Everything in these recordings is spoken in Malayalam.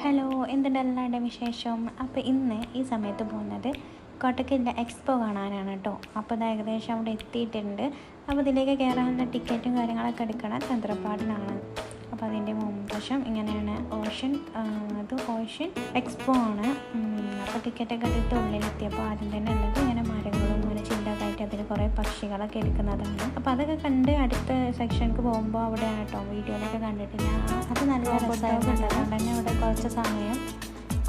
ഹലോ, എന്തുണ്ട് എല്ലാവരുടെയും വിശേഷം? അപ്പോൾ ഇന്ന് ഈ സമയത്ത് പോകുന്നത് കോട്ടക്കലിൻ്റെ എക്സ്പോ കാണാനാണ് കേട്ടോ. അപ്പോൾ അത് ഏകദേശം അവിടെ എത്തിയിട്ടുണ്ട്. അപ്പോൾ ഇതിലേക്ക് കയറാനുള്ള ടിക്കറ്റും കാര്യങ്ങളൊക്കെ എടുക്കണം തന്ത്രപ്പാടിനാണ്. അപ്പോൾ അതിൻ്റെ മുൻവശം ഇങ്ങനെയാണ്. ഓഷ്യൻ എക്സ്പോ ആണ്. അപ്പോൾ ടിക്കറ്റൊക്കെ എടുത്ത് ഉള്ളിലെത്തിയപ്പോൾ ആദ്യം തന്നെ ഉള്ളത് ഇങ്ങനെ മരങ്ങളും ഇങ്ങനെ ചില്ലൊക്കെ ആയിട്ട് അതിൽ കുറേ പക്ഷികളൊക്കെ എടുക്കുന്നതാണ്. അപ്പോൾ അതൊക്കെ കണ്ട് അടുത്ത സെക്ഷനിലേക്ക് പോകുമ്പോൾ അവിടെയാണ് കേട്ടോ വീഡിയോയിലൊക്കെ കണ്ടിട്ടില്ല. അത് നല്ല രസമായിരുന്നു. അതുകൊണ്ട് തന്നെ ഇവിടെ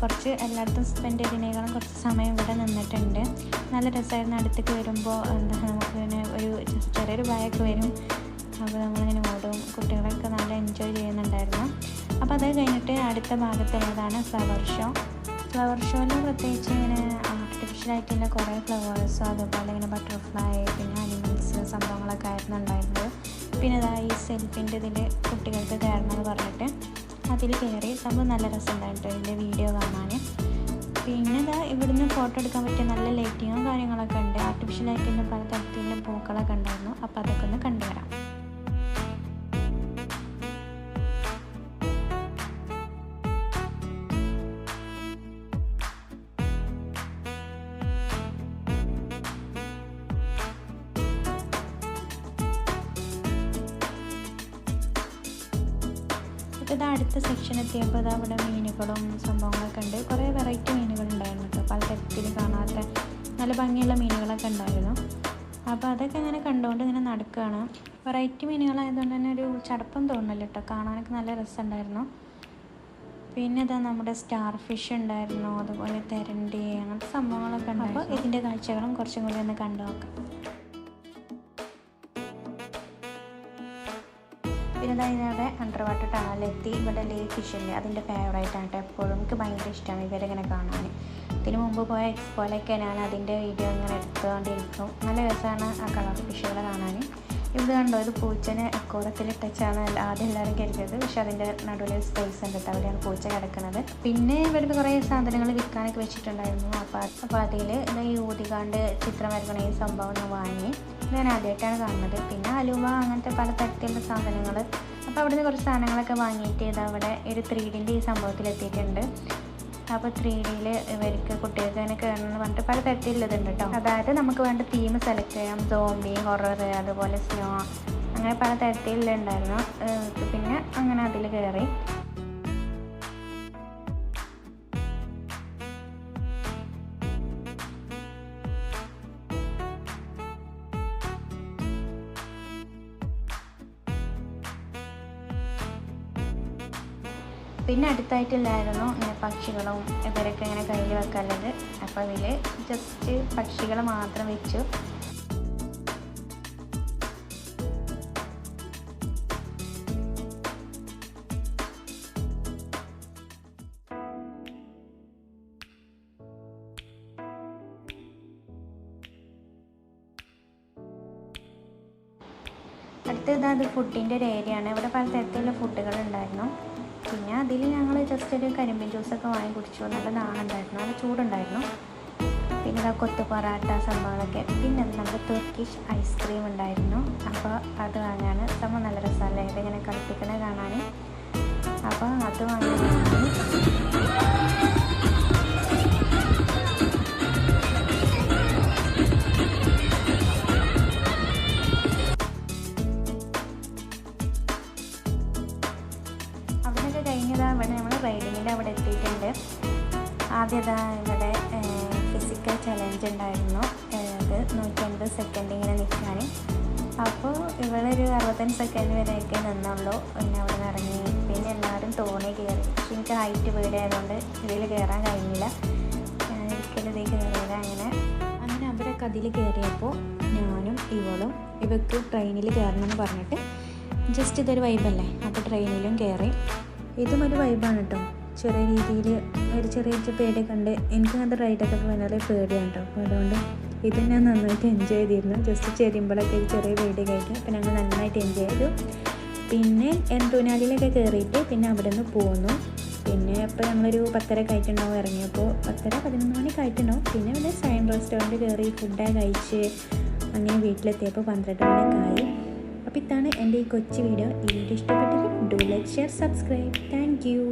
കുറച്ച് എല്ലായിടത്തും സ്പെൻഡ് ചെയ്തതിനേക്കാളും കുറച്ച് സമയം ഇവിടെ നിന്നിട്ടുണ്ട്. നല്ല രസമായിരുന്നു. അടുത്തേക്ക് വരുമ്പോൾ നമുക്ക് പിന്നെ ഒരു ചെറിയൊരു ഭയമൊക്കെ വരും. അപ്പോൾ നമ്മളിങ്ങനെ ഓടും. കുട്ടികളൊക്കെ നല്ല എൻജോയ് ചെയ്യുന്നുണ്ടായിരുന്നു. അപ്പോൾ അത് കഴിഞ്ഞിട്ട് അടുത്ത ഭാഗത്തുള്ളതാണ് ഫ്ലവർ ഷോയിൽ പ്രത്യേകിച്ച് ഇങ്ങനെ ആർട്ടിഫിഷ്യലായിട്ടുള്ള കുറേ ഫ്ലവേഴ്സും അതുപോലെ ഇങ്ങനെ ബട്ടർഫ്ലൈ പിന്നെ അനിമൽസ് സംഭവങ്ങളൊക്കെ ആയിരുന്നു ഉണ്ടായിരുന്നത്. പിന്നെ ഈ സെൽഫിൻ്റെ ഇതിൽ കുട്ടികൾക്ക് കയറണമെന്ന് പറഞ്ഞിട്ട് അതിൽ കയറി സംഭവം നല്ല രസമുണ്ടായിട്ട് ഇതിൻ്റെ വീഡിയോ കാണാൻ. പിന്നെ ഇവിടുന്ന് ഫോട്ടോ എടുക്കാൻ പറ്റിയ നല്ല ലൈറ്റിങ്ങും കാര്യങ്ങളൊക്കെ ഉണ്ട്. ആർട്ടിഫിഷ്യലായിട്ടുള്ള പല തരത്തിലുള്ള പൂക്കളൊക്കെ ഉണ്ടായിരുന്നു. അപ്പോൾ അതൊക്കെ ഒന്ന് കണ്ടുവരാം. ഇത് അടുത്ത സെക്ഷൻ എത്തിയപ്പോൾ അവിടെ മീനുകളും സംഭവങ്ങളൊക്കെ ഉണ്ട്. കുറേ വെറൈറ്റി മീനുകളുണ്ടായിരുന്നു കേട്ടോ. പല തരത്തിൽ കാണാത്ത നല്ല ഭംഗിയുള്ള മീനുകളൊക്കെ ഉണ്ടായിരുന്നു. അപ്പോൾ അതൊക്കെ ഇങ്ങനെ കണ്ടുകൊണ്ട് ഇങ്ങനെ നടക്കുകയാണ്. വെറൈറ്റി മീനുകളായതുകൊണ്ട് തന്നെ ഒരു ചടപ്പം തോന്നില്ല കേട്ടോ. കാണാനൊക്കെ നല്ല രസമുണ്ടായിരുന്നു. പിന്നെ നമ്മുടെ സ്റ്റാർ ഫിഷ് ഉണ്ടായിരുന്നു, അതുപോലെ തെരണ്ടി, അങ്ങനത്തെ സംഭവങ്ങളൊക്കെ ഉണ്ട്. അപ്പോൾ ഇതിൻ്റെ കാഴ്ചകളും കുറച്ചും കൂടി ഒന്ന് കണ്ടു നോക്കാം. പിന്നെ ഇതിനവിടെ അണ്ടർ വാട്ടർ ടണലെത്തി. ഇവിടെ ലേക്ക് ഫിഷില്ലേ, അതിൻ്റെ ഫേവറേറ്റാണ് കേട്ടോ. എപ്പോഴും എനിക്ക് ഭയങ്കര ഇഷ്ടമാണ് ഇവരിങ്ങനെ കാണാൻ. ഇതിന് മുമ്പ് പോയ എക്സ്പോയിലൊക്കെ ഞാൻ അതിൻ്റെ വീഡിയോ ഇങ്ങനെ എടുത്തുകൊണ്ടിരിക്കും. നല്ല രസമാണ് ആ കളർ ഫിഷുകളെ കാണാൻ. ഇത് കണ്ടോ, ഇത് പൂച്ചനെ അക്കോറത്തിൽ ടച്ചാണ് ആദ്യം എല്ലാവരും കരുതിയത്. പക്ഷെ അതിൻ്റെ നടുവിൽ സ്പേസ് ഉണ്ട് കേട്ടോ. അവിടെയാണ് പൂച്ച കിടക്കുന്നത്. പിന്നെ ഇവർക്ക് കുറേ സാധനങ്ങൾ വിൽക്കാനൊക്കെ വെച്ചിട്ടുണ്ടായിരുന്നു. അപ്പോൾ അതിൽ ഈ ഊതികാണ്ട് ചിത്രം വരക്കണ ഈ സംഭവം ഞാൻ വാങ്ങി. ഞാൻ ആദ്യമായിട്ടാണ് കാണുന്നത്. പിന്നെ അലുവ അങ്ങനത്തെ പല തരത്തിലുള്ള സാധനങ്ങൾ. അപ്പോൾ അവിടുന്ന് കുറച്ച് സാധനങ്ങളൊക്കെ വാങ്ങിയിട്ട് അവിടെ ഒരു 3Dൻ്റെ ഈ സംഭവത്തിലെത്തിയിട്ടുണ്ട്. അപ്പോൾ 3Dയിൽ ഇവർക്ക് കുട്ടികൾക്ക് തന്നെ കയറണമെന്ന് പറഞ്ഞിട്ട് പല തരത്തിലുള്ളതുണ്ട് കേട്ടോ. അതായത് നമുക്ക് വേണ്ട തീം സെലക്ട് ചെയ്യാം. സോംബി, ഹൊറർ, അതുപോലെ സ്നോ, അങ്ങനെ പല തരത്തിലുണ്ടായിരുന്നു. പിന്നെ അങ്ങനെ അതിൽ കയറി. പിന്നെ അടുത്തായിട്ടില്ലായിരുന്നു ഇങ്ങനെ പക്ഷികളും ഇവരൊക്കെ ഇങ്ങനെ കയ്യിൽ വെക്കാനുള്ളത്. അപ്പോൾ അതിൽ ജസ്റ്റ് പക്ഷികൾ മാത്രം വെച്ചു. അടുത്തത് ഫുഡിൻ്റെ ഒരു ഏരിയയാണ്. ഇവിടെ പല തരത്തിലുള്ള ഫുഡുകൾ ഉണ്ടായിരുന്നു. പിന്നെ അതിൽ ഞങ്ങൾ ജസ്റ്റ് ഒരു കരിമ്പിൻ ജ്യൂസൊക്കെ വാങ്ങി കുടിച്ചു. നല്ല നാളുണ്ടായിരുന്നു, നല്ല ചൂടുണ്ടായിരുന്നു. പിന്നെ കൊത്തു പൊറാട്ട സംഭവങ്ങളൊക്കെ. പിന്നെ നമ്മുടെ തുർക്കിഷ് ഐസ്ക്രീം ഉണ്ടായിരുന്നു. അപ്പോൾ അത് വാങ്ങാൻ സംഭവം നല്ല രസമല്ലേ, ഇതിങ്ങനെ കളിപ്പിക്കണേ കാണാൻ. അപ്പോൾ അത് വാങ്ങി. ഇവിടെ നമ്മൾ റൈഡിങ്ങിൻ്റെ അവിടെ എത്തിയിട്ടുണ്ട്. ആദ്യം ഇവിടെ ഫിസിക്കൽ ചലഞ്ച് ഉണ്ടായിരുന്നു. അത് 150 സെക്കൻഡ് ഇങ്ങനെ നിൽക്കാൻ. അപ്പോൾ ഇവിടെ ഒരു 65 സെക്കൻഡ് വരെയൊക്കെ നിന്നുള്ളൂ. പിന്നെ അവിടെ നിന്ന് ഇറങ്ങി. പിന്നെ എല്ലാവരും തോണി കയറി. പക്ഷെ എനിക്ക് ഹൈറ്റ് പേടിയായതുകൊണ്ട് ഇതിൽ കയറാൻ കഴിഞ്ഞില്ല. ഒരിക്കലും ഇതിൽ കയറിയില്ല. അങ്ങനെ അവരൊക്കെ അതിൽ കയറിയപ്പോൾ ഞാനും ഇവർക്ക് ട്രെയിനിൽ കയറണമെന്ന് പറഞ്ഞിട്ട് ജസ്റ്റ് ഇതൊരു വൈബല്ലേ, അപ്പോൾ ട്രെയിനിലും കയറി. ഇതും ഒരു വൈബാണ് കേട്ടോ. ചെറിയ രീതിയിൽ ഒരു ചെറിയ പേടിയൊക്കെ ഉണ്ട്. എനിക്കങ്ങനത്തെ റൈഡൊക്കെ വളരെ പേടിയാണ് കേട്ടോ. അപ്പോൾ അതുകൊണ്ട് ഇത് ഞാൻ നന്നായിട്ട് എൻജോയ് ചെയ്തിരുന്നു. ജസ്റ്റ് ചെരിയുമ്പോഴൊക്കെ ചെറിയ പേടിയൊക്കെ ആയിട്ട്. അപ്പോൾ ഞങ്ങൾ നന്നായിട്ട് എൻജോയ് ചെയ്തു. പിന്നെ എന്തൂനാലിലൊക്കെ കയറിയിട്ട് പിന്നെ അവിടെ നിന്ന് പോന്നു. പിന്നെ ഇപ്പോൾ ഞങ്ങളൊരു 10:30 ആയിട്ടുണ്ടാവും ഇറങ്ങിയപ്പോൾ. 10-11 മണിക്ക് ആയിട്ടുണ്ടാവും. പിന്നെ ഇവിടെ സൈൻ റെസ്റ്റോറൻറ്റ് കയറി ഫുഡൊക്കെ കഴിച്ച് അങ്ങനെ വീട്ടിലെത്തിയപ്പോൾ 12 മണിയൊക്കെ ആയി. അപ്പോൾ ഇതാണ് എൻ്റെ ഈ കൊച്ചു വീഡിയോ. ഈ വീഡിയോ ഇഷ്ടപ്പെട്ടെങ്കിൽ do like, share, subscribe. Thank you.